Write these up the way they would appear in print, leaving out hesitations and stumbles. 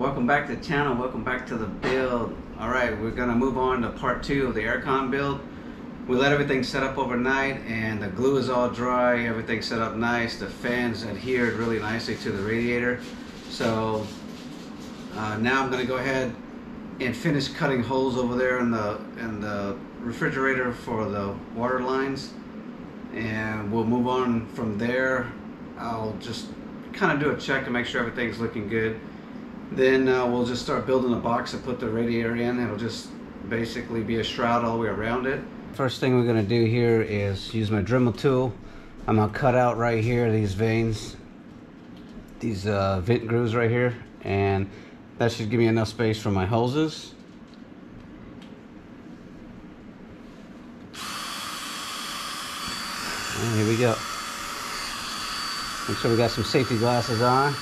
Welcome back to the channel, welcome back to the build. Alright, we're gonna move on to part 2 of the Aircon build. We let everything set up overnight and the glue is all dry, everything's set up nice, the fans adhered really nicely to the radiator. So now I'm gonna go ahead and finish cutting holes over there in the refrigerator for the water lines, and we'll move on from there. I'll just kind of do a check to make sure everything's looking good. Then we'll just start building a box and put the radiator in. It'll just basically be a shroud all the way around it. First thing we're going to do here is use my Dremel tool. I'm going to cut out right here these veins, these vent grooves right here, and that should give me enough space for my hoses. And here we go. Make sure we got some safety glasses on.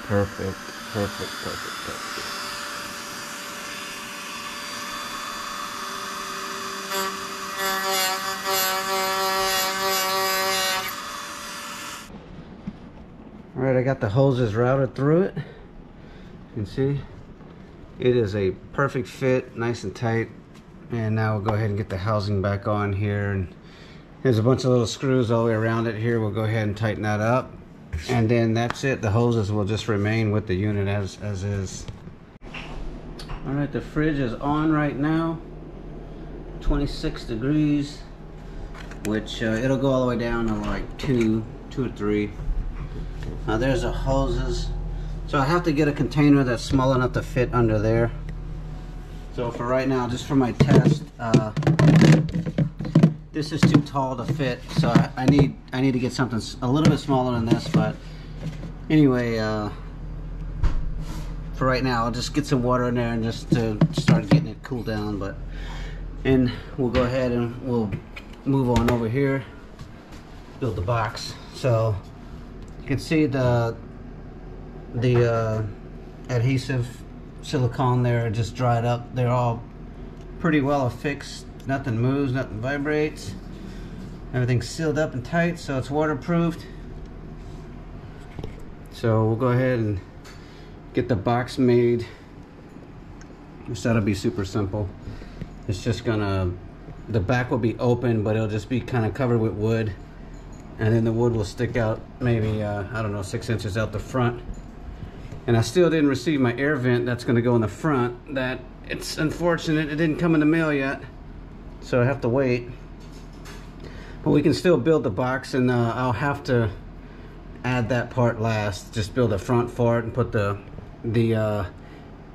Perfect. Alright, I got the hoses routed through it. You can see it is a perfect fit, nice and tight. And now we'll go ahead and get the housing back on here. And there's a bunch of little screws all the way around it here. We'll go ahead and tighten that up. And then that's it. The hoses will just remain with the unit as is. Alright, the fridge is on right now. 26 degrees, which it'll go all the way down to like 2 or 3. Now there's the hoses. So I have to get a container that's small enough to fit under there. So for right now, just for my test, this is too tall to fit, so I need to get something a little bit smaller than this. But anyway, for right now, I'll just get some water in there and just to start getting it cooled down. And we'll go ahead and we'll move on over here, build the box. So you can see the adhesive silicone there just dried up. They're all pretty well affixed. Nothing moves, nothing vibrates. Everything's sealed up and tight, so it's waterproofed. So we'll go ahead and get the box made. Which that'll be super simple. It's just gonna, the back will be open, but it'll just be kind of covered with wood. And then the wood will stick out maybe, I don't know, 6 inches out the front. And I still didn't receive my air vent that's gonna go in the front. It's unfortunate, it didn't come in the mail yet. So I have to wait, but we can still build the box, and I'll have to add that part last. Just build a front for it and put the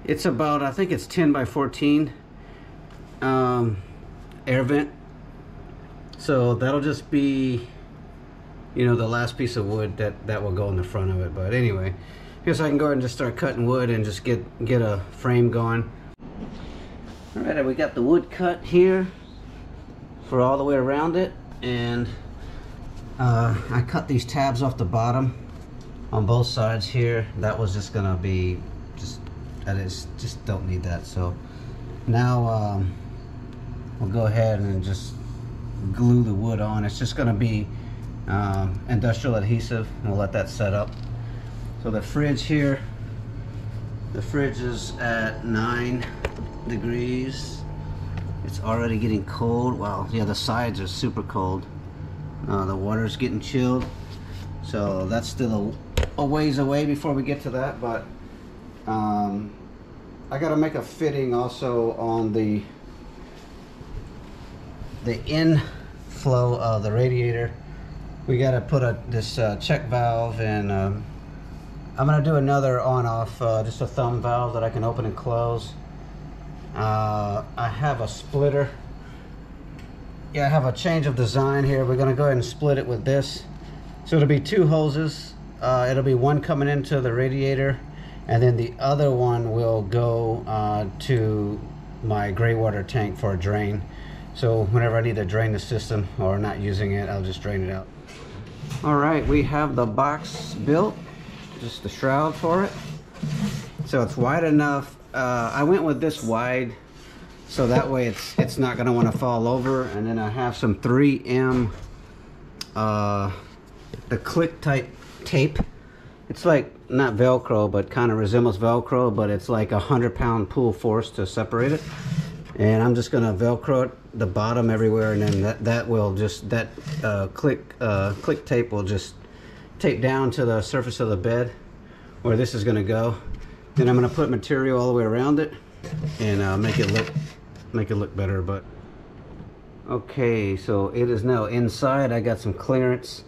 it's about, I think it's 10 by 14 air vent. So that'll just be, you know, the last piece of wood that will go in the front of it. But anyway, guess I can go ahead and just start cutting wood and just get a frame going. All right, we got the wood cut here for all the way around it, and I cut these tabs off the bottom on both sides here. That was just gonna be just don't need that. So now we'll go ahead and just glue the wood on. It's just going to be industrial adhesive. We'll let that set up. So the fridge here, the fridge is at 9 degrees. It's already getting cold. Wow, yeah, the sides are super cold. The water's getting chilled. So that's still a ways away before we get to that, but I got to make a fitting also on the inflow of the radiator. We got to put this check valve, and I'm going to do another on-off, just a thumb valve that I can open and close. I have a splitter. Yeah, I have a change of design here. We're going to go ahead and split it with this. So it'll be 2 hoses. It'll be one coming into the radiator, and then the other one will go to my gray water tank for a drain. So whenever I need to drain the system or not using it, I'll just drain it out. All right, we have the box built, just the shroud for it. So it's wide enough. I went with this wide, so that way it's not gonna want to fall over. And then I have some 3M, the click type tape. It's like not Velcro, but kind of resembles Velcro, but it's like 100-pound pull force to separate it. And I'm just gonna Velcro it the bottom everywhere, and then that will just click tape will just tape down to the surface of the bed where this is gonna go. Then I'm gonna put material all the way around it and make it look better. But okay, so it is now inside. I got some clearance.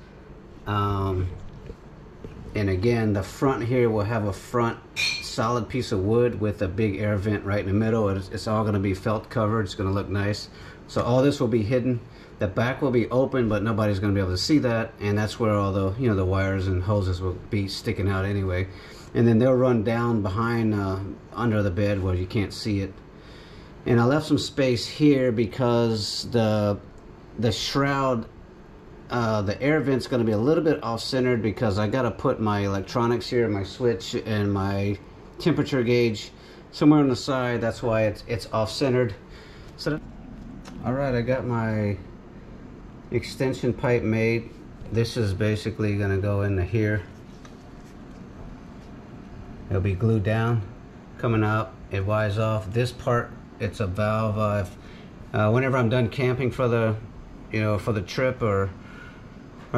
And again, the front here will have a front solid piece of wood with a big air vent right in the middle. It's all going to be felt covered. It's going to look nice. So all this will be hidden. The back will be open, but nobody's going to be able to see that. And that's where all the, the wires and hoses will be sticking out anyway. And then they'll run down behind, under the bed where you can't see it. And I left some space here because the shroud, the air vent's going to be a little bit off-centered because I got to put my electronics here, my switch and my temperature gauge somewhere on the side. That's why it's off-centered. So, all right, I got my extension pipe made. This is basically going to go into here. It'll be glued down, coming out. It wires off. This part, it's a valve. Whenever I'm done camping for the, for the trip, or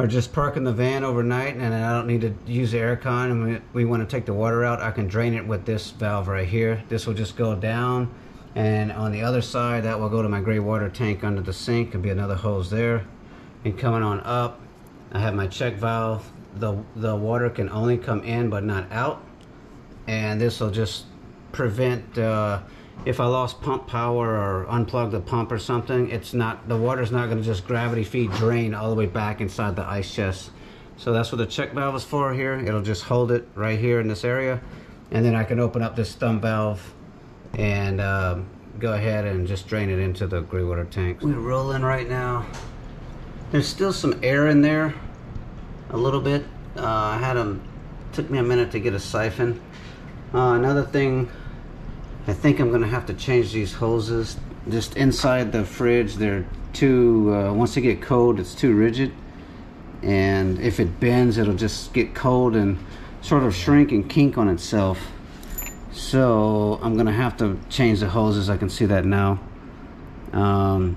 just parking the van overnight and I don't need to use the Aircon and we want to take the water out, I can drain it with this valve right here. This will just go down, and on the other side that will go to my gray water tank under the sink. Could be another hose there. And coming on up, I have my check valve. The water can only come in but not out, and this will just prevent if I lost pump power or unplug the pump or something, the water's not going to just gravity feed drain all the way back inside the ice chest. So that's what the check valve is for here. It'll just hold it right here in this area, and then I can open up this thumb valve and go ahead and just drain it into the gray water tank. We're rolling right now. There's still some air in there, a little bit. Took me a minute to get a siphon. Another thing, I think I'm gonna have to change these hoses. Just inside the fridge, they're too, once they get cold, it's too rigid. And if it bends, it'll just get cold and sort of shrink and kink on itself. So I'm gonna have to change the hoses. I can see that now. I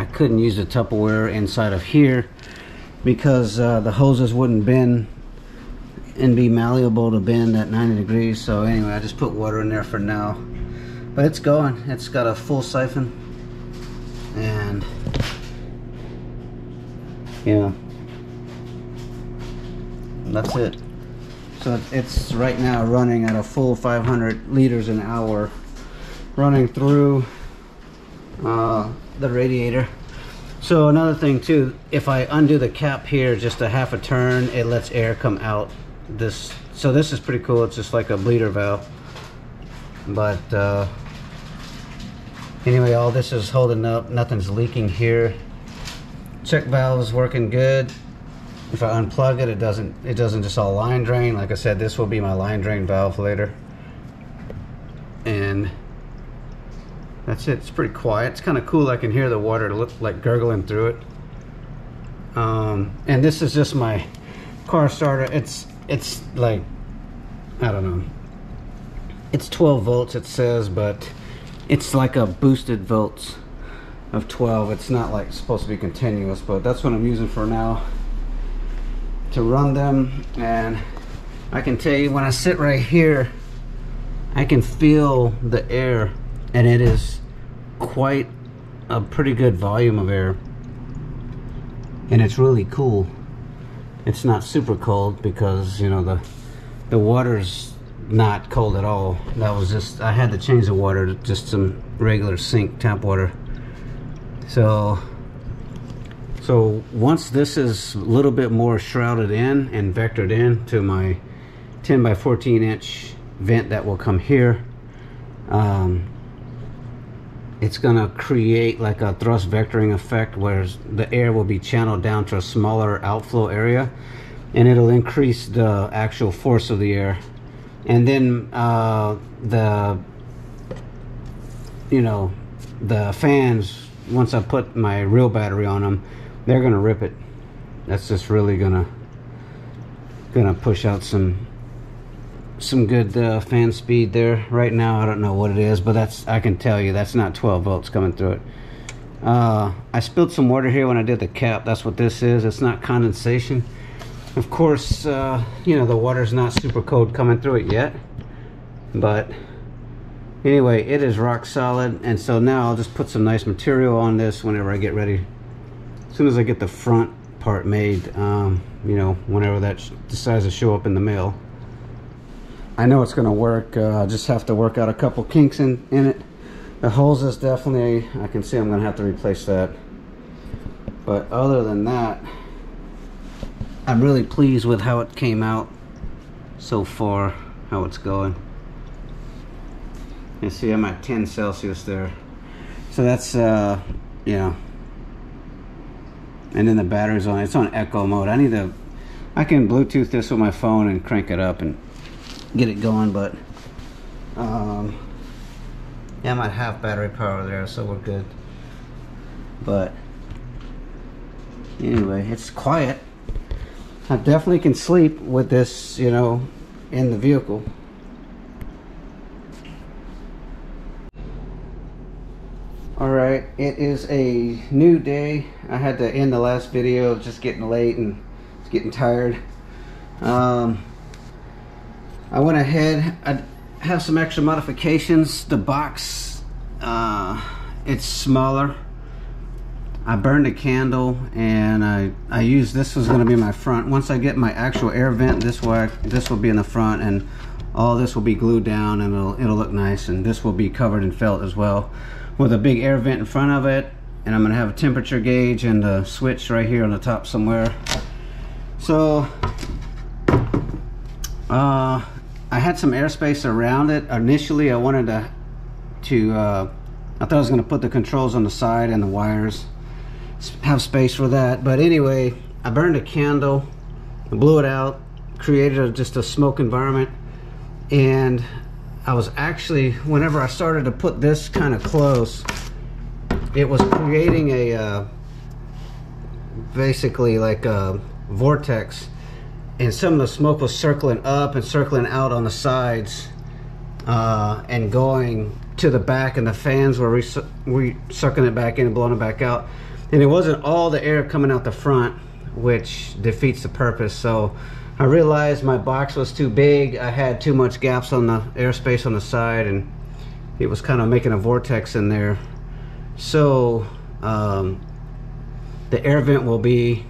couldn't use the Tupperware inside of here because the hoses wouldn't bend and be malleable to bend at 90 degrees. So anyway, I just put water in there for now, but it's going. It's got a full siphon, and yeah, that's it. So it's right now running at a full 500 liters an hour, running through the radiator. So another thing too, if I undo the cap here just a half a turn, it lets air come out. So this is pretty cool. It's just like a bleeder valve. But anyway, all this is holding up. Nothing's leaking here. Check valve is working good. If I unplug it, it doesn't just all line drain. Like I said, this will be my line drain valve later. And that's it. It's pretty quiet. It's kind of cool. I can hear the water look like gurgling through it. And this is just my car starter. It's like, I don't know, it's 12 volts it says, but it's like a boosted volts of 12. It's not like supposed to be continuous, but that's what I'm using for now to run them. And I can tell you, when I sit right here, I can feel the air, and it is quite a pretty good volume of air, and it's really cool. It's not super cold because, you know, the water's not cold at all. That was just, I had to change the water to just some regular sink tap water. So once this is a little bit more shrouded in and vectored in to my 10 by 14 inch vent that will come here, it's gonna create like a thrust vectoring effect where the air will be channeled down to a smaller outflow area, and it'll increase the actual force of the air. And then the fans, once I put my real battery on them, they're gonna rip it. That's just really gonna push out some good fan speed there. Right now I don't know what it is, but I can tell you that's not 12 volts coming through it. I spilled some water here when I did the cap. That's what this is. It's not condensation. Of course, you know, the water's not super cold coming through it yet, but anyway, it is rock solid. And so now I'll just put some nice material on this whenever I get ready. As soon as I get the front part made, you know, whenever that decides to show up in the mail. I know it's gonna work. I just have to work out a couple kinks in it. The hose is definitely, I can see I'm gonna have to replace that. But other than that, I'm really pleased with how it came out so far, how it's going. You see I'm at 10 Celsius there. So that's, you know, and then the battery's on, it's on echo mode. I can Bluetooth this with my phone and crank it up and get it going, but yeah, I'm at half battery power there, so we're good. But anyway, it's quiet. I definitely can sleep with this, you know, in the vehicle. Alright, it is a new day. I had to end the last video, just getting late and it's getting tired. I went ahead, I have some extra modifications. The box, it's smaller. I burned a candle, and I used, this was going to be my front. Once I get my actual air vent, this will be in the front, and all this will be glued down, and it'll look nice. And this will be covered in felt as well, with a big air vent in front of it. And I'm going to have a temperature gauge and a switch right here on the top somewhere. So I had some airspace around it. Initially I wanted I thought I was going to put the controls on the side and the wires, have space for that. But anyway, I burned a candle, blew it out, created just a smoke environment. And I was actually, whenever I started to put this kind of close, it was creating a basically like a vortex, and some of the smoke was circling up and circling out on the sides, and going to the back, and the fans were sucking it back in and blowing it back out. And it wasn't all the air coming out the front, which defeats the purpose. So I realized my box was too big. I had too much gaps on the airspace on the side, and it was kind of making a vortex in there. So the air vent will be,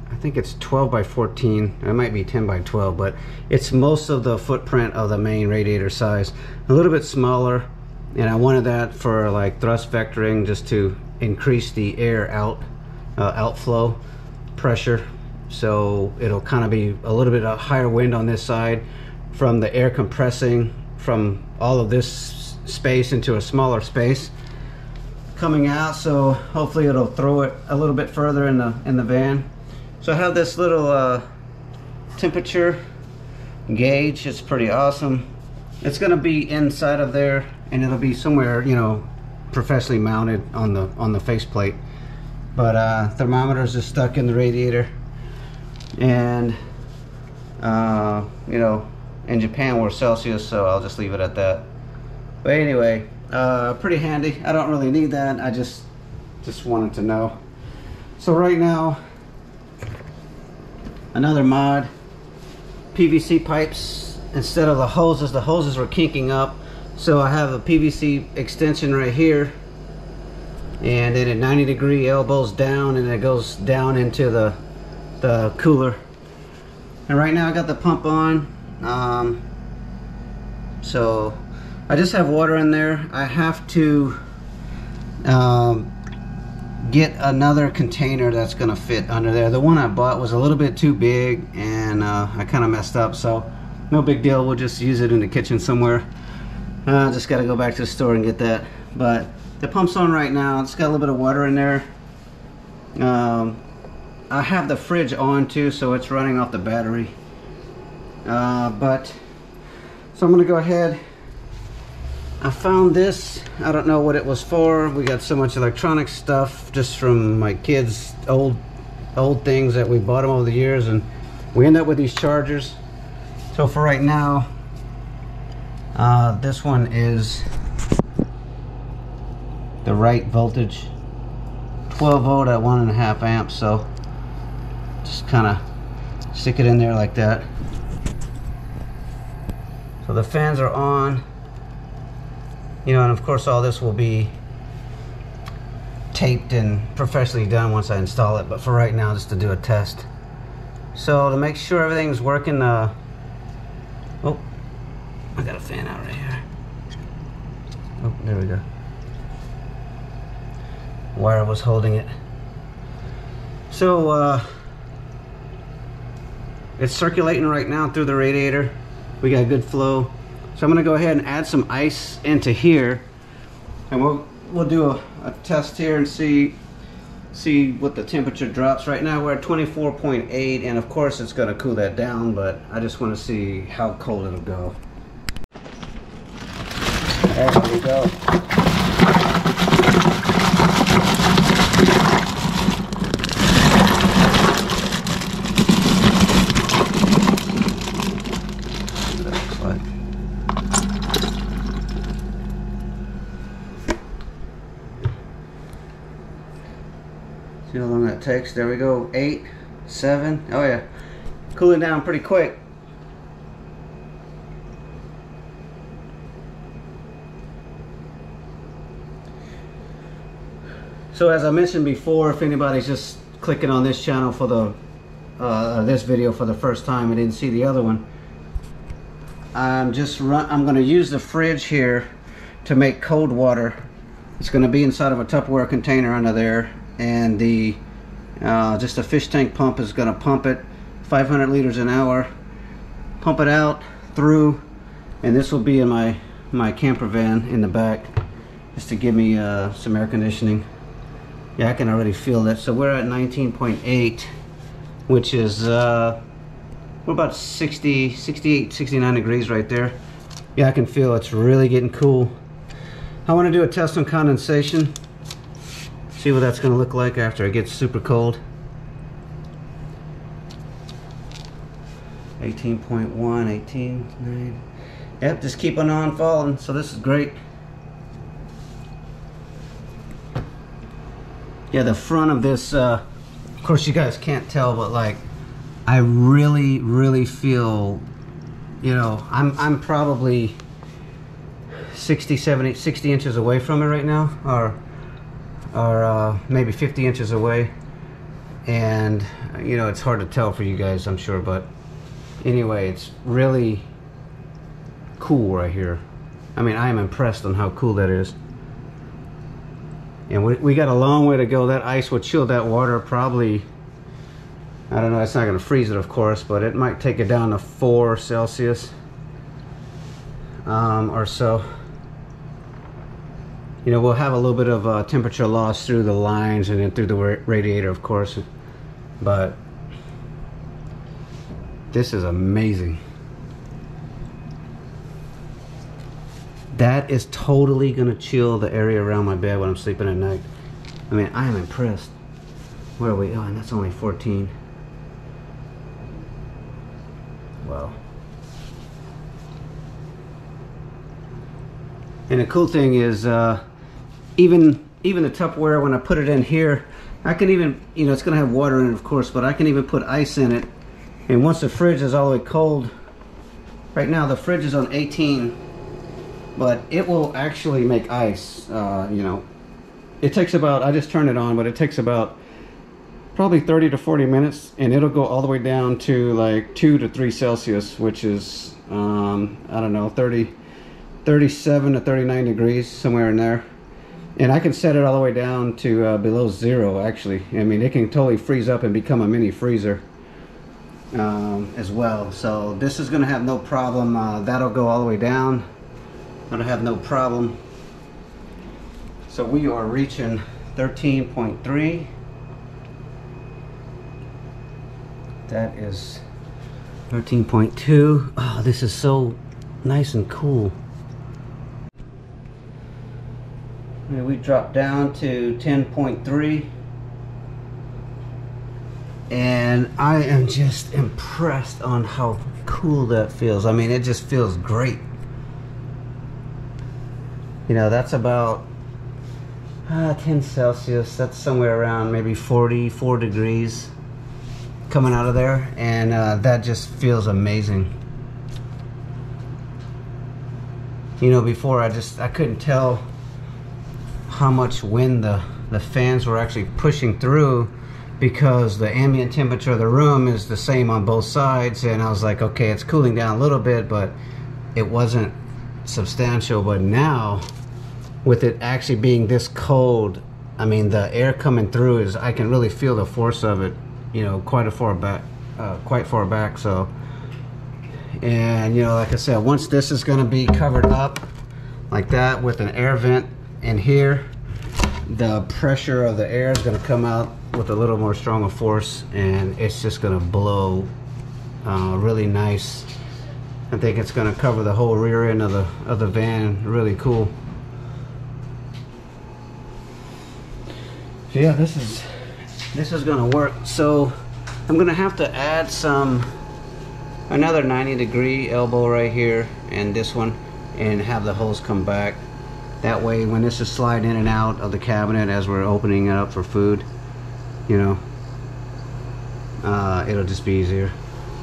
I think it's 12 by 14. It might be 10 by 12, but it's most of the footprint of the main radiator size. A little bit smaller, and I wanted that for like thrust vectoring, just to increase the air outflow pressure. So it'll kind of be a little bit of higher wind on this side from the air compressing from all of this space into a smaller space coming out. So hopefully it'll throw it a little bit further in the van. So I have this little temperature gauge. It's pretty awesome. It's gonna be inside of there, and it'll be somewhere, you know, professionally mounted on the faceplate. But thermometer is just stuck in the radiator, and you know, in Japan we're Celsius, so I'll just leave it at that. But anyway, pretty handy. I don't really need that. I just wanted to know. So right now, another mod, PVC pipes instead of the hoses were kinking up, so I have a PVC extension right here, and then at 90-degree elbows down, and it goes down into the cooler. And right now I got the pump on, so I just have water in there. I have to get another container that's gonna fit under there. The one I bought was a little bit too big, and I kind of messed up, so no big deal. We'll just use it in the kitchen somewhere. Just gotta go back to the store and get that. But the pump's on right now. It's got a little bit of water in there. I have the fridge on too, so it's running off the battery. So I'm gonna go ahead. I found this. I don't know what it was for. We got so much electronic stuff just from my kids' old things that we bought them over the years, and we end up with these chargers. So for right now, this one is the right voltage, 12 volt at 1.5 amps. So just kind of stick it in there like that. So the fans are on. You know, and of course all this will be taped and professionally done once I install it, but for right now, just to do a test. So to make sure everything's working, oh, I got a fan out right here. Oh, there we go. Wire was holding it. So it's circulating right now through the radiator. We got good flow. So I'm going to go ahead and add some ice into here, and we'll do a test here and see what the temperature drops. Right now we're at 24.8, and of course it's going to cool that down, but I just want to see how cold it'll go. There we go. See how long that takes? There we go. 8, 7. Oh yeah, cooling down pretty quick. So as I mentioned before, if anybody's just clicking on this channel for the this video for the first time and didn't see the other one, I'm going to use the fridge here to make cold water. It's going to be inside of a Tupperware container under there, and the just a fish tank pump is going to pump it 500 liters an hour, pump it out through, and this will be in my camper van in the back, just to give me some air conditioning. Yeah, I can already feel that. So we're at 19.8, which is we're about 60, 68, 69 degrees right there. Yeah, I can feel it's really getting cool. I want to do a test on condensation, see what that's going to look like after it gets super cold. 18.1, 18, 9. Yep, just keep on falling. So this is great. Yeah, the front of this, of course you guys can't tell, but like, I really feel, you know, I'm probably 60, 70, 60 inches away from it right now, or maybe 50 inches away, and you know, it's hard to tell for you guys, I'm sure, but anyway, it's really cool right here. I mean, I am impressed on how cool that is. And we got a long way to go. That ice would chill that water probably, I don't know, it's not going to freeze it of course, but it might take it down to 4 Celsius or so. You know, we'll have a little bit of temperature loss through the lines and then through the radiator of course, but this is amazing. That is totally gonna chill the area around my bed when I'm sleeping at night. I mean, I am impressed. Where are we? Oh, and that's only 14. Wow. And the cool thing is, even the Tupperware, when I put it in here, I can even, you know, it's gonna have water in it, of course, but I can even put ice in it. And once the fridge is all the way cold, right now the fridge is on 18, but it will actually make ice. You know, it takes about, I just turned it on, but it takes about probably 30 to 40 minutes, and it'll go all the way down to like 2 to 3 Celsius, which is, I don't know, 37 to 39 degrees, somewhere in there. And I can set it all the way down to below 0, actually. I mean, it can totally freeze up and become a mini freezer as well. So this is gonna have no problem. That'll go all the way down. Gonna have no problem. So we are reaching 13.3. That is 13.2. Oh, this is so nice and cool. We dropped down to 10.3, and I am just impressed on how cool that feels. I mean, it just feels great. You know, that's about 10 Celsius. That's somewhere around maybe 44 degrees coming out of there, and that just feels amazing. You know, before I couldn't tell how much wind the fans were actually pushing through, because the ambient temperature of the room is the same on both sides, and I was like, okay, it's cooling down a little bit, but it wasn't substantial. But now, with it actually being this cold, I mean, the air coming through is, I can really feel the force of it, you know, quite far back. So, and you know, like I said, once this is going to be covered up like that with an air vent in here, the pressure of the air is going to come out with a little more stronger force, and it's just going to blow really nice. I think it's going to cover the whole rear end of the van. Really cool. So yeah, this is going to work. So I'm going to have to add another 90-degree elbow right here, and this one, and have the hose come back. That way, when this is sliding in and out of the cabinet as we're opening it up for food, you know, it'll just be easier.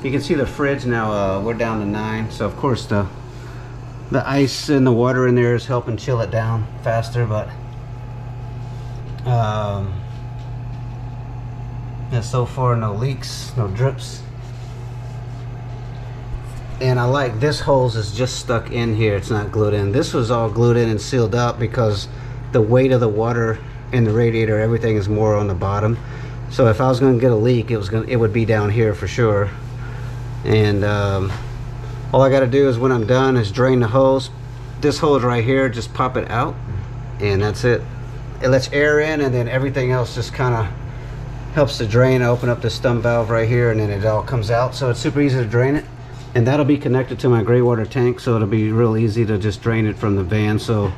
You can see the fridge now, we're down to 9. So of course the ice and the water in there is helping chill it down faster, but yeah, so far no leaks, no drips. And I like this hose is just stuck in here, it's not glued in. This was all glued in and sealed up because the weight of the water in the radiator, everything is more on the bottom. So if I was going to get a leak, it would be down here for sure. And all I got to do is, when I'm done, is drain the hose. This hose right here, just pop it out, and that's it. It lets air in, and then everything else just kind of helps to drain. I open up the stump valve right here, and then it all comes out. So it's super easy to drain it. And that'll be connected to my gray water tank, so it'll be real easy to just drain it from the van. So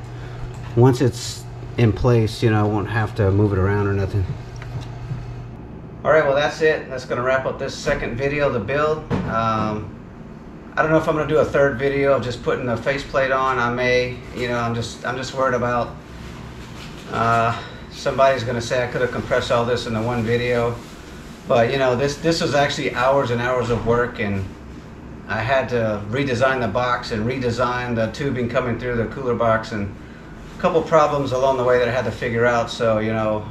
once it's in place, you know, I won't have to move it around or nothing. Alright, well that's it. That's going to wrap up this second video of the build. I don't know if I'm going to do a third video of just putting the faceplate on. I may, you know, I'm just worried about somebody's going to say I could have compressed all this into one video. But you know, this was actually hours and hours of work, and I had to redesign the box and redesign the tubing coming through the cooler box, and a couple problems along the way that I had to figure out. So, you know,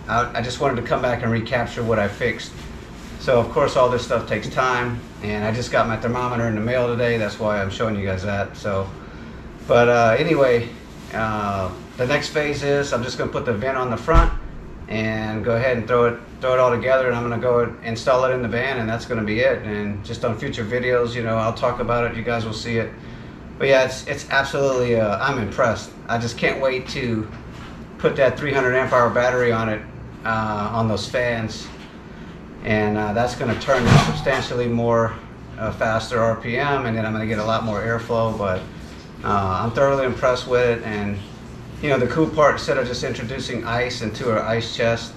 I just wanted to come back and recapture what I fixed. So, of course, all this stuff takes time, and I just got my thermometer in the mail today. That's why I'm showing you guys that. So, but anyway, the next phase is I'm just going to put the vent on the front and go ahead and throw it all together, and I'm going to go install it in the van, and that's going to be it. And just on future videos, you know, I'll talk about it, you guys will see it. But yeah, it's absolutely, I'm impressed. I just can't wait to put that 300 amp hour battery on it, on those fans, and that's going to turn it substantially more faster RPM, and then I'm going to get a lot more airflow. But I'm thoroughly impressed with it. And you know, the cool part, instead of just introducing ice into our ice chest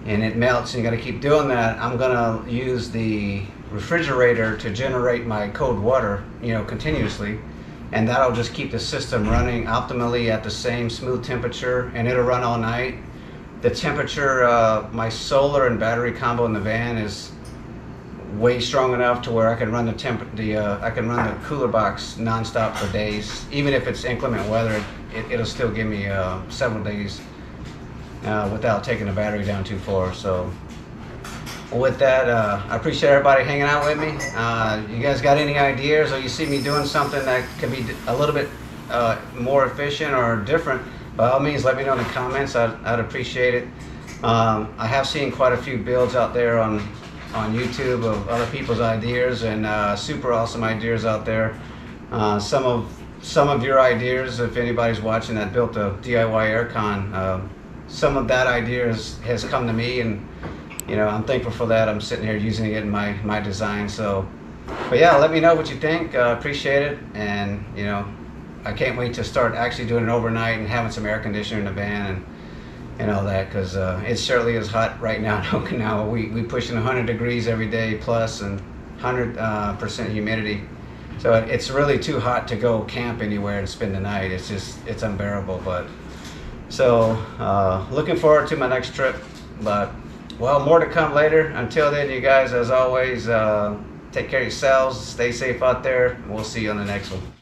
and it melts and you got to keep doing that, I'm gonna use the refrigerator to generate my cold water, you know, continuously, and that'll just keep the system running optimally at the same smooth temperature, and it'll run all night. The temperature, my solar and battery combo in the van is way strong enough to where I can run the cooler box non-stop for days. Even if it's inclement weather, it'll still give me several days without taking the battery down too far. So with that, I appreciate everybody hanging out with me. You guys got any ideas, or you see me doing something that could be a little bit more efficient or different, by all means let me know in the comments. I'd appreciate it. I have seen quite a few builds out there on YouTube of other people's ideas, and super awesome ideas out there. Some of your ideas, if anybody's watching that built a DIY Aircon, some of that idea has come to me, and you know, I'm thankful for that. I'm sitting here using it in my design. So, but yeah, let me know what you think. Appreciate it, and you know, I can't wait to start actually doing it overnight and having some air conditioner in the van and all that, because it certainly is hot right now in Okinawa. We pushing 100 degrees every day plus, and 100% humidity. So it's really too hot to go camp anywhere and spend the night. It's unbearable. But so looking forward to my next trip. But well, more to come later. Until then, you guys, as always, take care of yourselves, stay safe out there, and we'll see you on the next one.